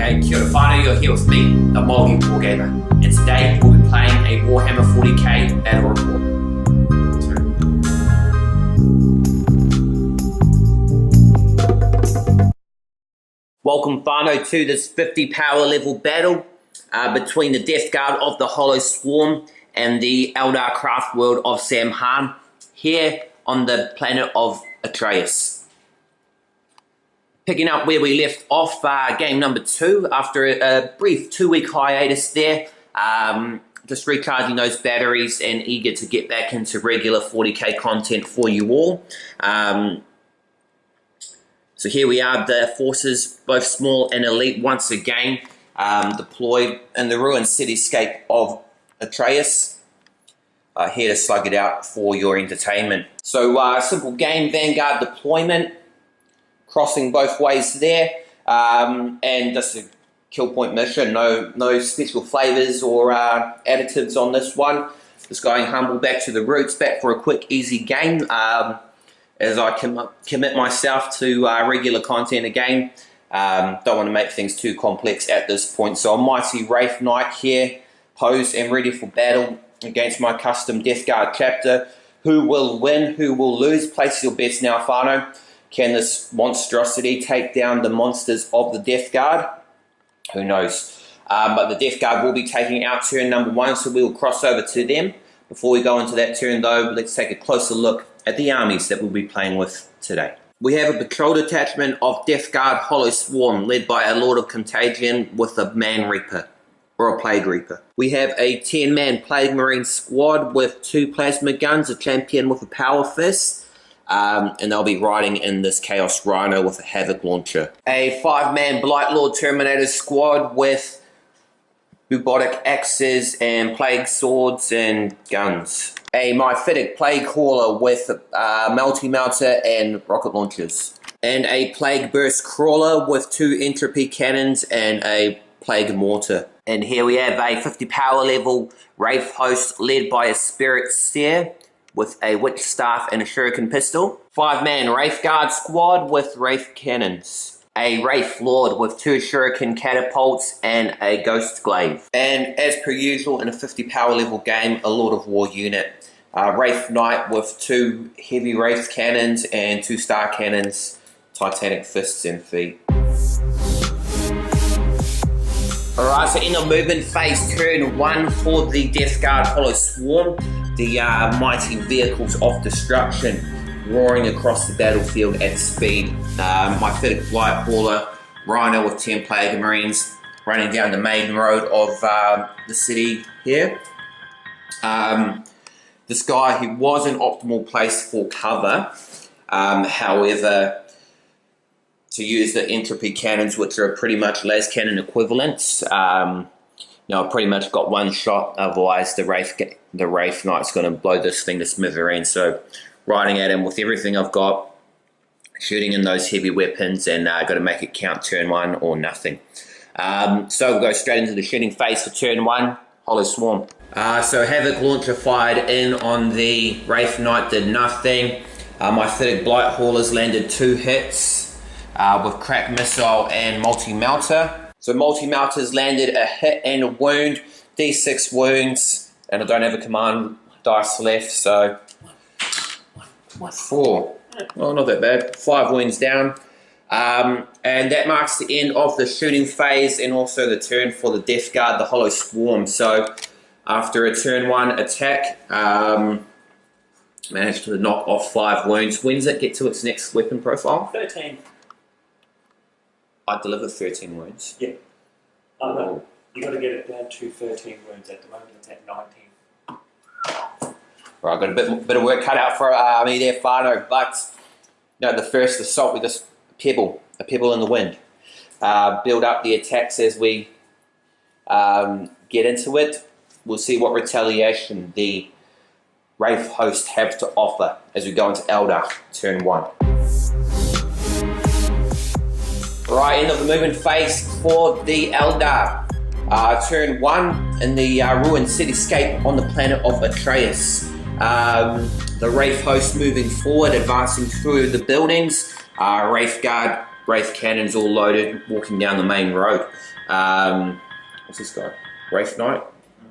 Okay, kia ora whanau, you're here with me, the maoriwargamer, and today we'll be playing a Warhammer 40K battle report. Welcome whanau to this 50 power level battle between the Death Guard of the Hollow Swarm and the Eldar Craftworld of Saim Hann here on the planet of Atreus. Picking up where we left off, game number 2, after a brief 2-week hiatus there, just recharging those batteries and eager to get back into regular 40k content for you all. So here we are, the forces, both small and elite, once again deployed in the ruined cityscape of Atreus. Here to slug it out for your entertainment. So simple game, Vanguard deployment. Crossing both ways there, and just a kill point mission, no special flavors or additives on this one. Just going humble back to the roots, back for a quick easy game as I commit myself to regular content again. Don't want to make things too complex at this point, so a mighty Wraithknight here, posed and ready for battle against my custom Death Guard chapter. Who will win, who will lose? Place your bets now, whanau. Can this monstrosity take down the monsters of the Death Guard? Who knows? But the Death Guard will be taking out turn number 1, so we will cross over to them. Before we go into that turn though, let's take a closer look at the armies that we'll be playing with today. We have a patrol detachment of Death Guard Hollow Swarm, led by a Lord of Contagion with a Man Reaper, or a Plague Reaper. We have a 10-man Plague Marine squad with 2 plasma guns, a champion with a Power Fist, and they'll be riding in this Chaos Rhino with a Havoc launcher. A 5-man Blightlord Terminator squad with bubotic axes and plague swords and guns. A Myphitic Plague Crawler with multi-melter and rocket launchers. And a Plague Burst Crawler with 2 entropy cannons and a Plague Mortar. And here we have a 50 power level Wraith Host led by a Spiritseer with a Witch Staff and a Shuriken Pistol. 5-man Wraith Guard squad with Wraith Cannons. A Wraith Lord with 2 Shuriken Catapults and a Ghost Glaive. And as per usual in a 50 power level game, a Lord of War unit. Wraithknight with 2 heavy Wraith Cannons and 2 Star Cannons, Titanic Fists and Feet. Alright, so in the movement phase, turn 1 for the Death Guard Hollow Swarm. The mighty vehicles of destruction roaring across the battlefield at speed. Myphitic Blightlord Rhino with 10 Plague Marines running down the main road of the city here. This guy, he was an optimal place for cover. However, to use the entropy cannons, which are pretty much las cannon equivalents, I pretty much got one shot, otherwise the Wraithknight's going to blow this thing to smithereens. So riding at him with everything I've got, shooting in those heavy weapons, and got to make it count turn 1 or nothing. So we'll go straight into the shooting phase for turn 1, Hollow Swarm. So Havoc Launcher fired in on the Wraithknight, did nothing. Myphitic Blightlord landed 2 hits with Crack Missile and Multi-Melter. So Multi-Melter's landed a hit and a wound, D6 wounds, and I don't have a command dice left, so 4. Well, not that bad. 5 wounds down. And that marks the end of the shooting phase and also the turn for the Death Guard, the Hollow Swarm. So after a turn 1 attack, managed to knock off 5 wounds. When does it get to its next weapon profile? 13. I delivered 13 wounds. Yeah. Oh, no. You got to get it down to 13 wounds. At the moment it's at 19. Right, I've got a bit of work cut out for me there, whanau, but the first assault with this pebble, a pebble in the wind. Build up the attacks as we get into it. We'll see what retaliation the Wraith Host have to offer as we go into Eldar, turn 1. Right, end of the movement phase for the Eldar. Turn 1 in the ruined cityscape on the planet of Atreus. The Wraith Host moving forward, advancing through the buildings. Wraith Guard Wraith cannons all loaded, walking down the main road. What's this guy? Wraithknight?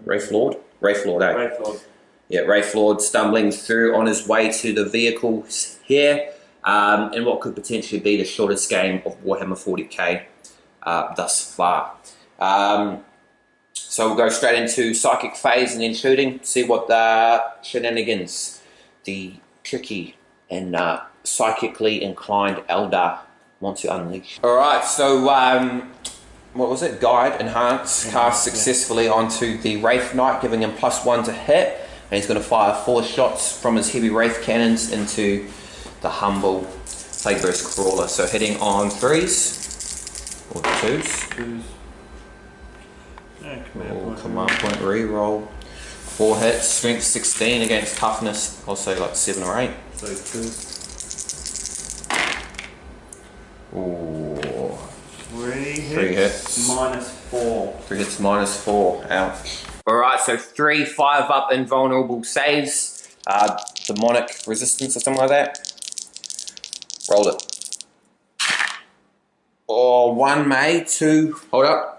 Wraithlord? Wraithlord, eh? Wraithknight. Yeah, Wraithlord stumbling through on his way to the vehicles here, in what could potentially be the shortest game of Warhammer 40K thus far. So we'll go straight into psychic phase and then shooting, see what the shenanigans the tricky and psychically inclined Eldar want to unleash. Alright, so what was it? Guide, enhance, cast successfully onto the Wraithknight, giving him +1 to hit, and he's going to fire 4 shots from his heavy Wraith cannons into the humble Plague Burst Crawler. So hitting on 3s or 2s. Command point reroll. 4 hits, strength 16 against toughness, I'll say like 7 or 8. So 2. Ooh. 3 hits. -4. 3 hits -4. Ouch. Alright, so 3 5-up invulnerable saves. Demonic resistance or something like that. Roll it. Or 1 May, 2. Hold up.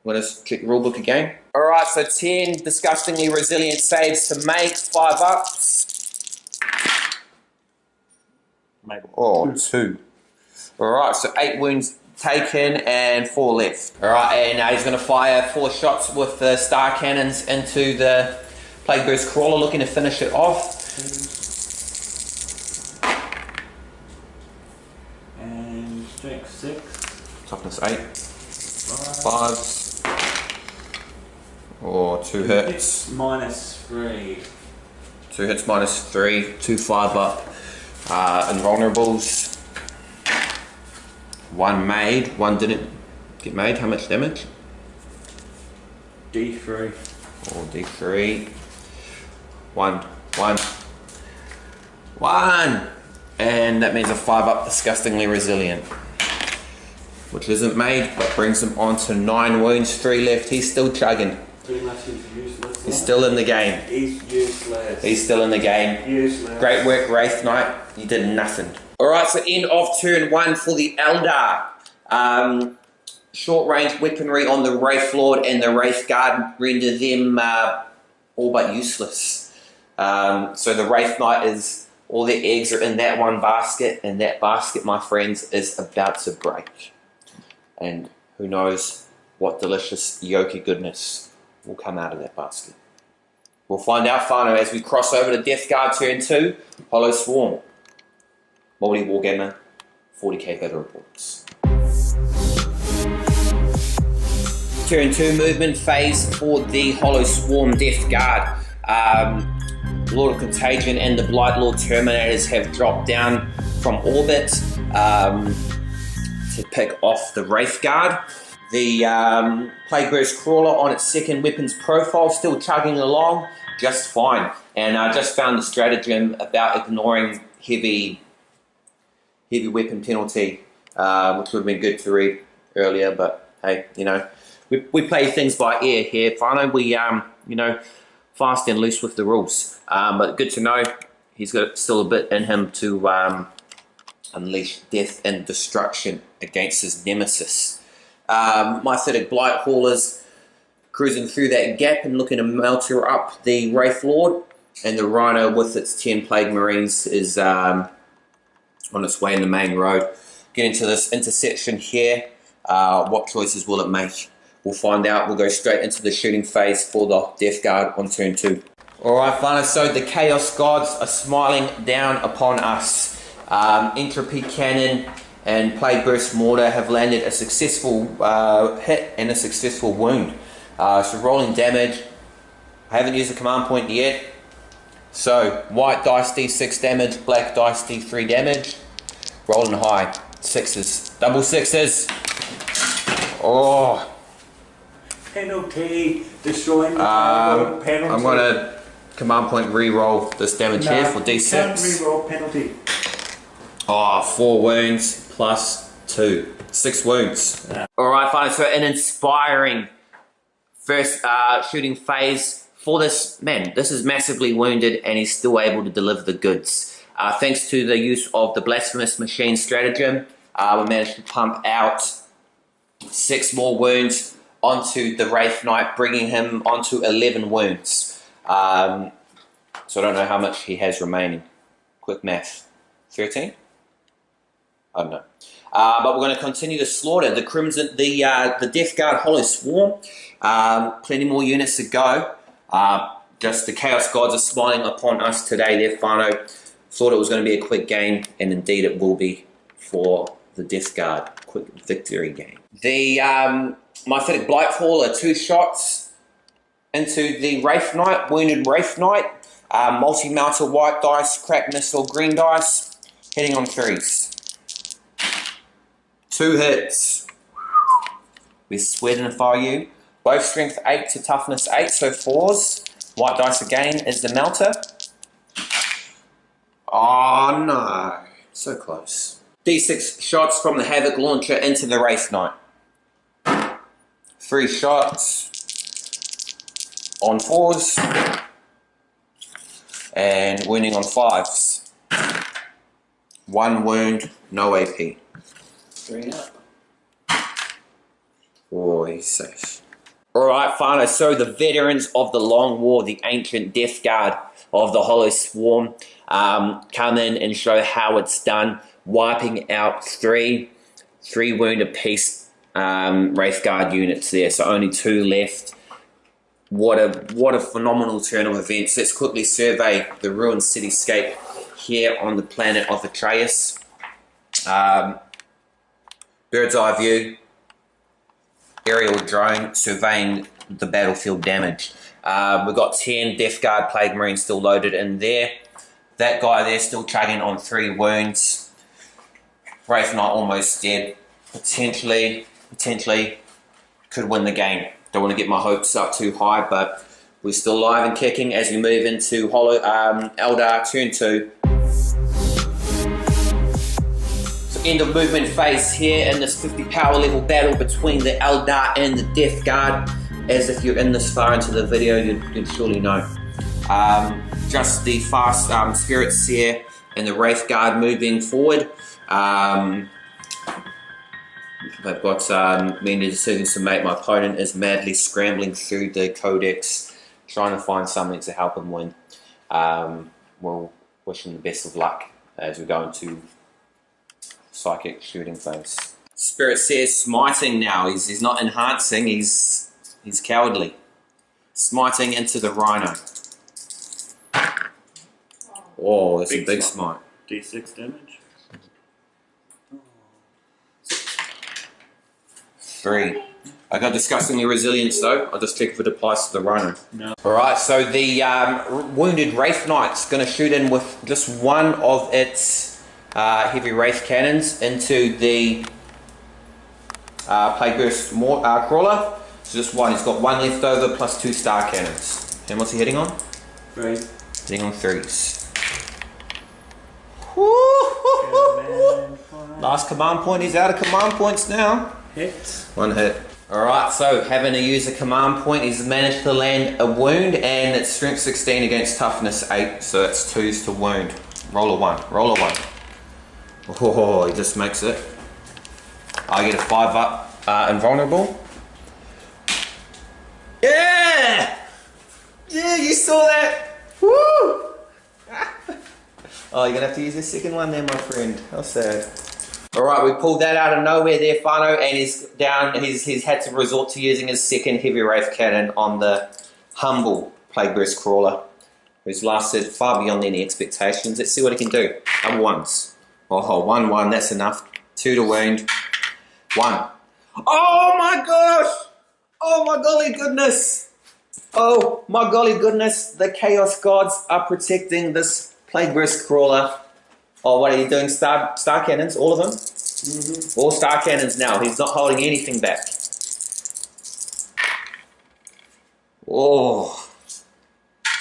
Let's check the rulebook again. Alright, so 10 disgustingly resilient saves to make, 5-ups. Or 2. Alright, so 8 wounds taken and 4 left. Alright, and he's going to fire 4 shots with the star cannons into the Plague Burst Crawler, looking to finish it off. And strength 6. Toughness 8. 5s. Or 2 hits. -3. 2 hits -3. 2 5-up invulnerables. 1 made. 1 didn't get made. How much damage? D3. Or D3. 1. 1. 1! And that means a 5-up disgustingly resilient. Which isn't made, but brings him on to 9 wounds, 3 left. He's still chugging. Pretty much he's useless. He's still in the game. He's useless. He's still in the game. Useless. Great work, Wraithknight. You did nothing. Alright, so end of turn 1 for the Eldar. Short range weaponry on the Wraithlord and the Wraith Guard render them all but useless. So the Wraithknight is, all their eggs are in that one basket, and that basket, my friends, is about to break. And who knows what delicious yolky goodness will come out of that basket. We'll find out, whanau, as we cross over to Death Guard turn 2, Hollow Swarm. Maoriwargamer, 40k battle reports. Turn 2 movement phase for the Hollow Swarm Death Guard. Lord of Contagion and the Blightlord Terminators have dropped down from orbit to pick off the Wraith Guard. The Plague Burst Crawler on its second weapons profile, still chugging along just fine. And I just found the stratagem about ignoring heavy weapon penalty, which would have been good to read earlier, but hey, you know, we play things by ear here, whanau. We, you know, fast and loose with the rules. But good to know he's got still a bit in him to unleash death and destruction against his nemesis. My aesthetic Blight Haulers cruising through that gap and looking to melter up the Wraithlord, and the Rhino with its 10 Plague Marines is on its way in the main road. Getting to this intersection here, what choices will it make? We'll find out. We'll go straight into the shooting phase for the Death Guard on turn 2. Alright, whanau, so the Chaos Gods are smiling down upon us. Entropy Cannon and Plague Burst Mortar have landed a successful hit and a successful wound. So rolling damage. I haven't used the command point yet. So white dice D6 damage, black dice D3 damage. Rolling high. 6s. Double 6s. Oh. Penalty. Destroying the target. Penalty. I'm going to command point re-roll this damage here for D6. Can't re-roll penalty. Oh, 4 wounds plus 2. 6 wounds. Yeah. Alright, fine. So an inspiring first shooting phase for this man. This is massively wounded and he's still able to deliver the goods. Thanks to the use of the Blasphemous Machine stratagem, We managed to pump out 6 more wounds onto the Wraithknight, bringing him onto 11 wounds. So I don't know how much he has remaining. Quick math. 13? I don't know. But we're going to continue to slaughter the Crimson, the Death Guard Hollow Swarm. Plenty more units to go. Just the Chaos Gods are smiling upon us today. Their whanau thought it was going to be a quick game, and indeed it will be for the Death Guard. Quick victory game. The Mythic Blightlord are 2 shots into the Wraithknight, wounded Wraithknight. Multi-mounter white dice, cracked missile green dice, hitting on 3s. 2 hits. We sweat and fire you. Both strength 8 to toughness 8, so 4s. White dice again is the melter. Oh no, so close. D6 shots from the Havoc launcher into the Wraithknight. 3 shots on 4s. And wounding on 5s. 1 wound, no AP. 3 up. Oh, he's safe. Alright, whanau, so the veterans of the Long War, the ancient Death Guard of the Hollow Swarm, come in and show how it's done, wiping out 3 wound apiece Wraith Guard units there, so only 2 left. What a phenomenal turn of events. Let's quickly survey the ruined cityscape here on the planet of Atreus. Bird's eye view. Aerial drone surveying the battlefield damage. We've got 10 Death Guard Plague Marines still loaded in there. That guy there still chugging on 3 wounds. Wraithknight almost dead. Potentially could win the game. Don't want to get my hopes up too high, but we're still alive and kicking as we move into Eldar turn 2. End of movement phase here in this 50 power level battle between the Eldar and the Death Guard. As if you're in this far into the video, you'd surely know. Just the fast Spiritseer and the Wraith Guard moving forward. They've got many decisions to make. My opponent is madly scrambling through the codex, trying to find something to help him win. We'll wish him the best of luck as we go into psychic shooting phase. Spiritseer smiting now. He's not enhancing. He's cowardly. Smiting into the Rhino. Oh, that's a big smite. D6 damage. 3. I got disgustingly resilience though. I'll just check if it applies to the Rhino. No. Alright, so the wounded Wraithknight's going to shoot in with just one of its heavy Wraith cannons into the Plague Burst Crawler. So just one. He's got 1 left over plus 2 star cannons. And what's he hitting on? 3. Hitting on 3s. Last command point. He's out of command points now. Hit. 1 hit. Alright, so having to use a command point, he's managed to land a wound, and it's strength 16 against toughness 8, so it's 2s to wound. Roll a 1. Roll a 1. Oh, he just makes it. I get a 5 up, invulnerable. Yeah! Yeah, you saw that! Woo! Oh, you're gonna have to use the second one there, my friend. How sad. Alright, we pulled that out of nowhere there, whanau, and he's had to resort to using his second heavy Wraith cannon on the humble Plague Burst Crawler, who's lasted far beyond any expectations. Let's see what he can do. Double 1s. Oh, 1-1, that's enough. 2 to wound. 1. Oh my gosh! Oh my golly goodness! Oh my golly goodness, the Chaos Gods are protecting this Plague Burst Crawler. Oh, what are you doing? Star cannons, all of them? Mm-hmm. All star cannons now. He's not holding anything back. Oh,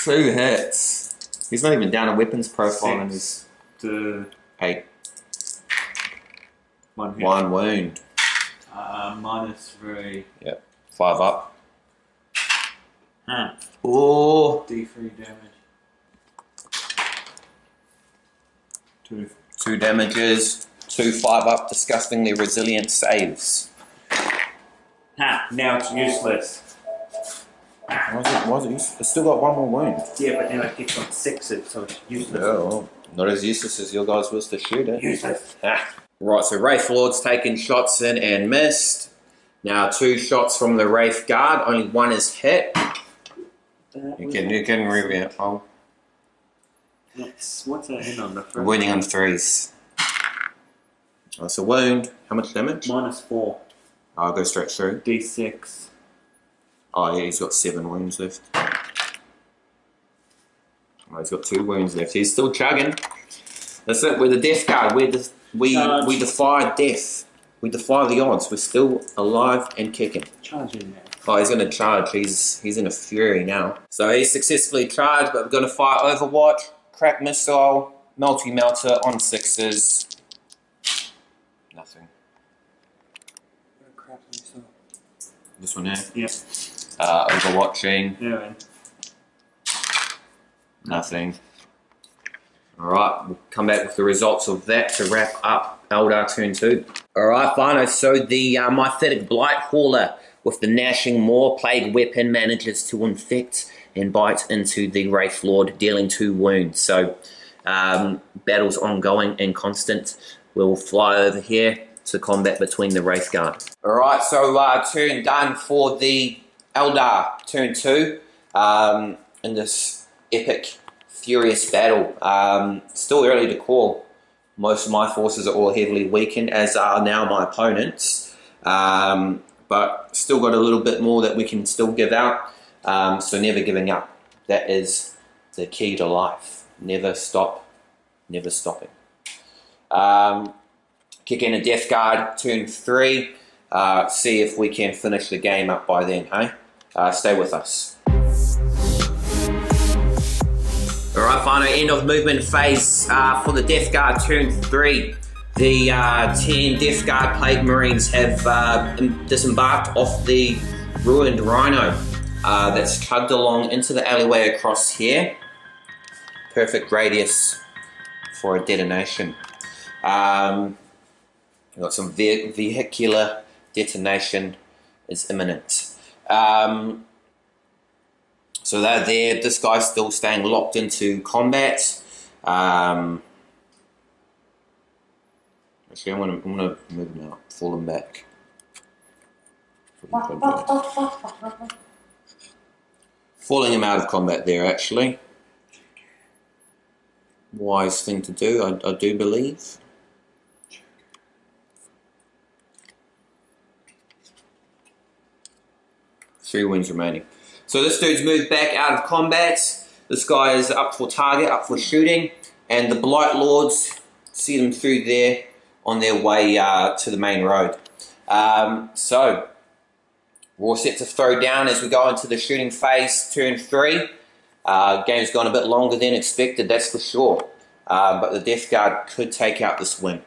2 hits. He's not even down a weapons profile in his 8. 1 hit. 1 wound. -3. Yep. 5 up. Hann. Oh. D3 damage. 2. 2 damages. 2 5-up, disgustingly resilient saves. Ha! Now it's useless. Why is it useless? It's still got 1 more wound. Yeah, but now it gets on 6s, so it's useless. Yeah, well, not as useless as your guys was to shoot it. Useless. Right, so Wraithlord's taken shots in and missed. Now 2 shots from the Wraith Guard, only 1 is hit. You can reroll. Oh. What's that in on the front? Wounding on 3s. That's a wound. How much damage? -4. I'll go straight through. D6. Oh yeah, he's got 7 wounds left. Oh, he's got 2 wounds left. He's still chugging. That's it. We're the Death Guard. We defy death. We defy the odds. We're still alive and kicking. Charge in there. Oh, he's going to charge. He's in a fury now. So he's successfully charged, but we're going to fire Overwatch, Crack Missile, Melty-Melter on 6s. Nothing. This one here? Yep. Overwatching. Yeah, man. Nothing. Alright, we'll come back with the results of that to wrap up Eldar turn 2. Alright, Whanau, so the Mythic Blight Hauler with the Gnashing Maw Plague weapon manages to infect and bite into the Wraith Lord, dealing 2 wounds. So, battle's ongoing and constant. We'll fly over here to combat between the Wraith Guard. Alright, so turn done for the Eldar turn 2 in this epic, furious battle. Still early to call. Most of my forces are all heavily weakened, as are now my opponents. But still got a little bit more that we can still give out. So never giving up. That is the key to life. Never stop, never stopping. Kick in a Death Guard, turn 3. See if we can finish the game up by then, hey? Stay with us. Alright, final end of movement phase for the Death Guard, turn 3. The 10 Death Guard Plague Marines have disembarked off the ruined Rhino that's chugged along into the alleyway across here. Perfect radius for a detonation. We've got some vehicular detonation is imminent. So they're there. This guy's still staying locked into combat. Actually, I'm gonna move him out, fall him back. Falling him out of combat there, actually. Wise thing to do, I do believe. Three wounds remaining. So this dude's moved back out of combat. This guy is up for target, up for shooting. And the Blightlords see them through there on their way to the main road. So we're all set to throw down as we go into the shooting phase, turn 3. Game's gone a bit longer than expected, that's for sure. But the Death Guard could take out this win.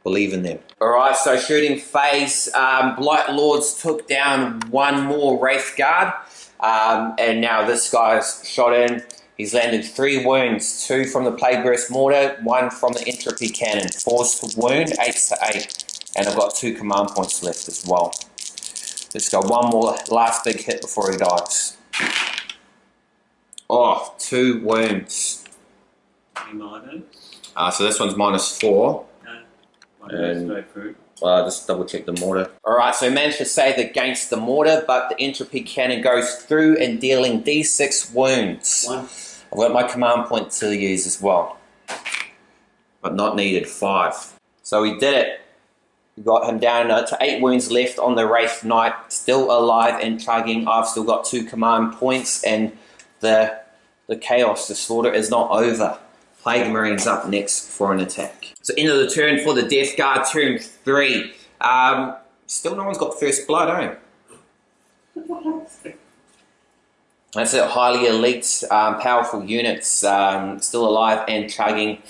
Believe in them. Alright, so shooting phase. Blightlords took down 1 more Wraith Guard. And now this guy's shot in. He's landed 3 wounds, 2 from the Plague Burst Mortar, 1 from the Entropy Cannon. 4s to wound, 8s to 8. And I've got 2 command points left as well. Let's go 1 more last big hit before he dies. Oh, 2 wounds. So this one's -4. And just double check the mortar. Alright, so managed to save against the mortar, but the Entropy Cannon goes through and dealing D6 wounds. 1. I've got my command point to use as well. But not needed, 5. So we did it. We got him down to 8 wounds left on the Wraithknight, still alive and chugging. I've still got 2 command points, and the chaos, the slaughter is not over. Plague Marines up next for an attack. So end of the turn for the Death Guard, turn 3. Still no one's got first blood, eh? That's it, highly elite, powerful units, still alive and chugging.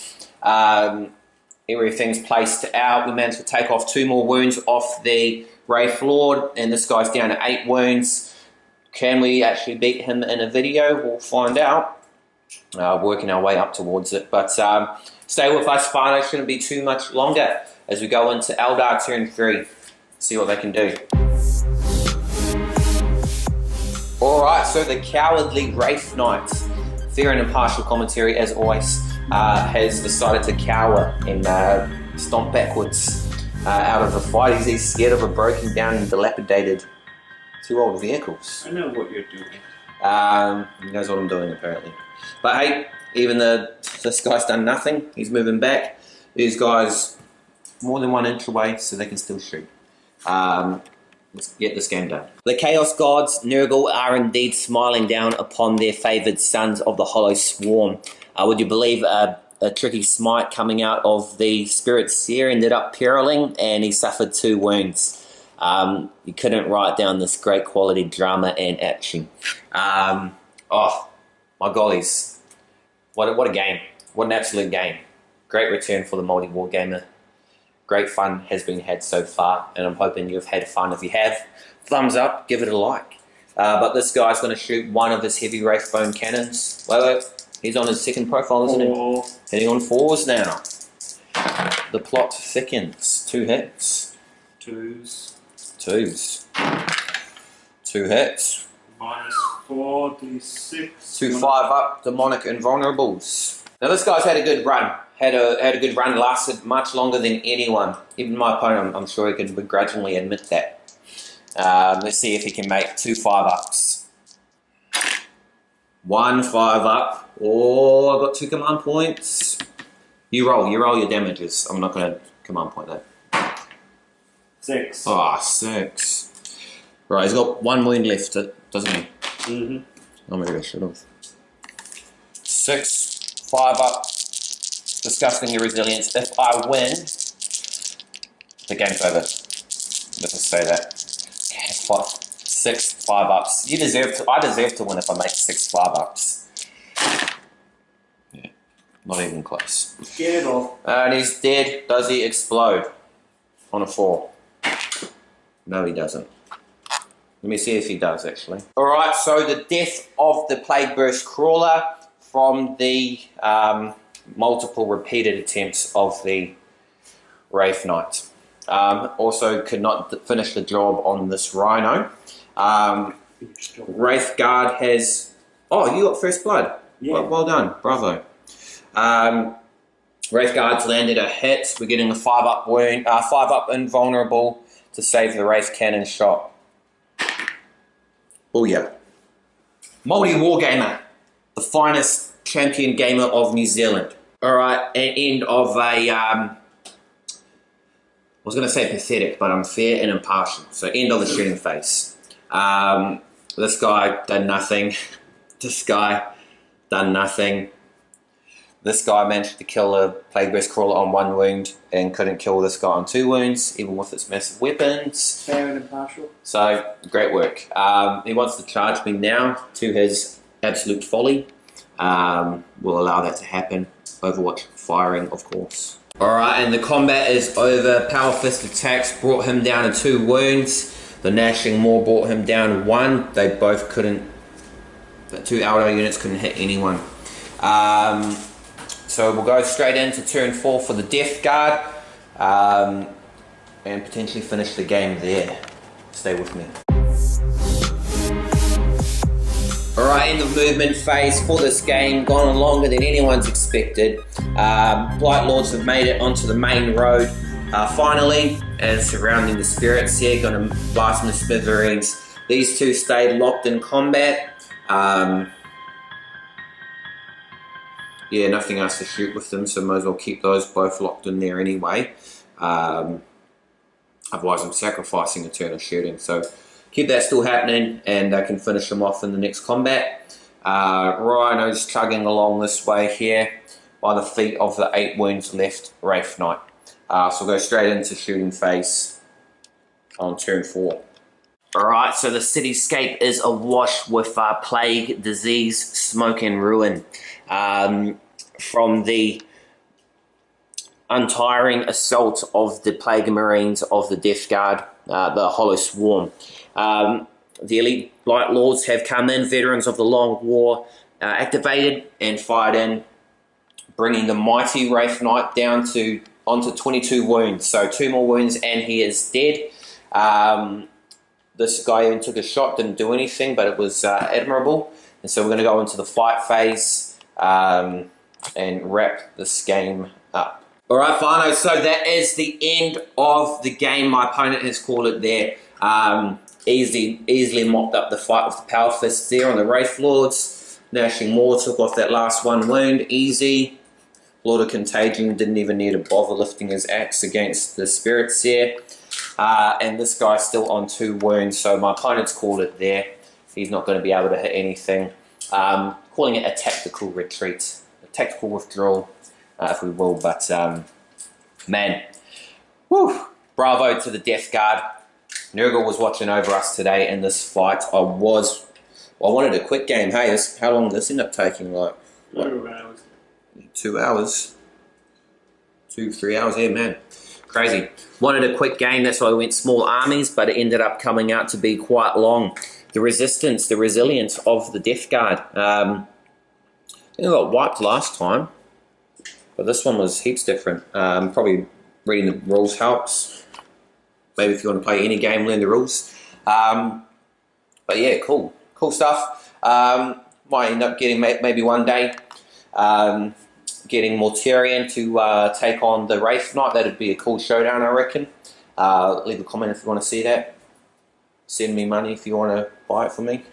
Everything's placed out. We managed to take off 2 more wounds off the Wraith Lord, and this guy's down to 8 wounds. Can we actually beat him in a video? We'll find out. Working our way up towards it, but stay with us, Whanau. Shouldn't be too much longer. as we go into Eldar turn 3. See what they can do. Alright, so the cowardly Wraithknight, fair and impartial commentary as always, has decided to cower and stomp backwards out of the fight. He's scared of a broken down and dilapidated 2 old vehicles. I know what you're doing. He knows what I'm doing apparently. But hey, even this guy's done nothing. He's moving back. These guys more than 1 inch away, so they can still shoot. Let's get this game done. The Chaos Gods, Nurgle, are indeed smiling down upon their favoured sons of the Hollow Swarm. Would you believe a tricky smite coming out of the Spiritseer ended up periling, and he suffered 2 wounds. You couldn't write down this great quality drama and action. Oh, my gollies. What a game. What an absolute game. Great return for the maoriwargamer. Great fun has been had so far, and I'm hoping you've had fun. If you have, thumbs up, give it a like. But this guy's going to shoot one of his heavy wraithbone cannons. Wait, he's on his 2nd profile, isn't he? Hitting on 4s now. The plot thickens. 2 hits. 2s. 2 hits. -4, d6. 2 5-up, demonic invulnerables. Now this guy's had a good run. Had a good run, lasted much longer than anyone. Even my opponent, I'm sure he can begrudgingly admit that. Let's see if he can make 2 5-ups. 1 5-up. Oh, I got 2 command points. You roll your damages. I'm not going to command point that. 6. Ah, 6. Right, he's got 1 wound left, doesn't he? Mm-hmm. Oh, maybe I should have. 6 5-up. Disgustingly resilience. If I win, the game's over. Let's just say that. 6 5-ups. I deserve to win if I make 6 5-ups. Yeah, not even close. Get it off. And he's dead. Does he explode on a 4? No, he doesn't. Let me see if he does, actually. Alright, so the death of the Plague Burst Crawler from the multiple repeated attempts of the Wraithknight. Also could not finish the job on this Rhino. Wraithguard has... Oh, you got first blood. Yeah. Well done. Bravo. Wraithguard's landed a hit. We're getting a 5-up wound, 5-up invulnerable to save the Wraith Cannon shot. Oh yeah. maoriwargamer, the finest champion gamer of New Zealand. Alright, end of a, I was going to say pathetic, but I'm fair and impartial. So end of the shooting phase. This guy done nothing. This guy done nothing. This guy managed to kill a Plague Burst Crawler on 1 wound and couldn't kill this guy on 2 wounds, even with its massive weapons. Fair and impartial. So, great work. He wants to charge me now to his absolute folly. We'll allow that to happen. Overwatch firing, of course. Alright, and the combat is over. Power Fist attacks brought him down to 2 wounds. The Gnashing Maw brought him down 1. They both couldn't... The 2 Eldar units couldn't hit anyone. So we'll go straight into turn 4 for the Death Guard. And potentially finish the game there. Stay with me. Alright, end of movement phase for this game, gone on longer than anyone's expected. Blightlords have made it onto the main road finally, and surrounding the Spiritseer, gonna blast them to smithereens. These 2 stayed locked in combat. Yeah, nothing else to shoot with them, so might as well keep those both locked in there anyway. Otherwise I'm sacrificing a turn of shooting, so keep that still happening, and I can finish them off in the next combat. Rhino's chugging along this way here by the feet of the 8 wounds left Wraithknight. So we'll go straight into shooting phase on turn 4. Alright, so the cityscape is awash with plague, disease, smoke and ruin. From the untiring assault of the Plague Marines of the Death Guard, the Hollow Swarm. The elite Blightlords have come in, veterans of the Long War, activated and fired in, bringing the mighty Wraithknight down to onto 22 wounds. So 2 more wounds and he is dead. This guy even took a shot, didn't do anything, but it was admirable. And so we're going to go into the fight phase and wrap this game up. Alright, whanau, so that is the end of the game. My opponent has called it there. Easily mopped up the fight with the power fists there on the Wraith Lords. Gnashing Maw took off that last 1 wound, easy. Lord of Contagion didn't even need to bother lifting his axe against the Spiritseer. And this guy's still on 2 wounds, so my opponent's called it there. He's not going to be able to hit anything. Calling it a tactical retreat, a tactical withdrawal, if we will. But man, whew, bravo to the Death Guard. Nurgle was watching over us today in this fight. I wanted a quick game. Hey, how long did this end up taking? Like what? 2 hours. 2 hours? 2-3 hours, yeah, man. Crazy. Wanted a quick game, that's why we went small armies, but it ended up coming out to be quite long. The resistance, the resilience of the Death Guard. It got wiped last time, but this one was heaps different. Probably reading the rules helps. Maybe if you want to play any game, learn the rules. But yeah, cool stuff. Might end up getting maybe one day getting Mortarion to take on the Wraithknight. That'd be a cool showdown, I reckon. Leave a comment if you want to see that. Send me money if you want to buy it for me.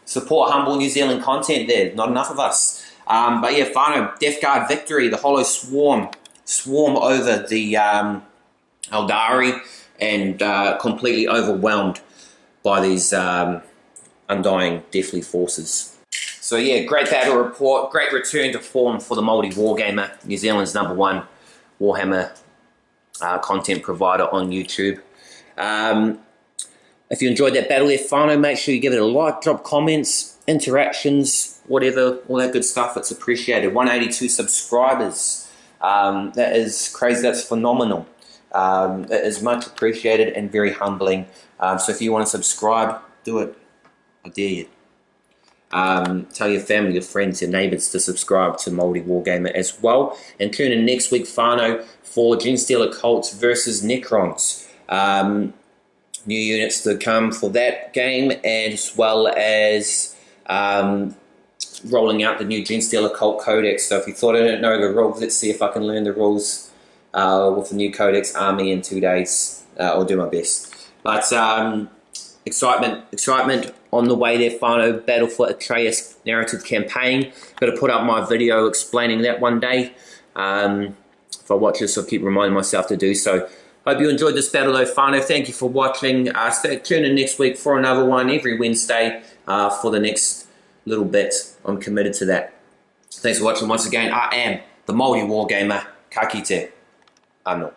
Support humble New Zealand content there. Not enough of us. But yeah, whanau, Death Guard victory. The Hollow Swarm over the Eldari and completely overwhelmed by these undying deathly forces. So yeah, great battle report, great return to form for the maoriwargamer, New Zealand's #1 Warhammer content provider on YouTube. If you enjoyed that battle there, whanau, make sure you give it a like, drop comments, interactions, whatever, all that good stuff. It's appreciated. 182 subscribers. That is crazy. That's phenomenal. It is much appreciated and very humbling. So if you want to subscribe, do it. I dare you. Tell your family, your friends, your neighbours to subscribe to maoriwargamer as well. And tune in next week, whanau, for Genestealer Cults versus Necrons. New units to come for that game, as well as rolling out the new Genestealer Cult Codex. So if you thought I didn't know the rules, let's see if I can learn the rules with the new Codex army in 2 days. I'll do my best. But excitement on the way there, whanau. Battle for Atreus narrative campaign. Got to put up my video explaining that one day. If I watch this, I'll keep reminding myself to do so. Hope you enjoyed this battle though, whanau. Thank you for watching. Stay tuned in next week for another one every Wednesday for the next little bit. I'm committed to that. Thanks for watching once again. I am the maoriwargamer. Ka kite. Anō.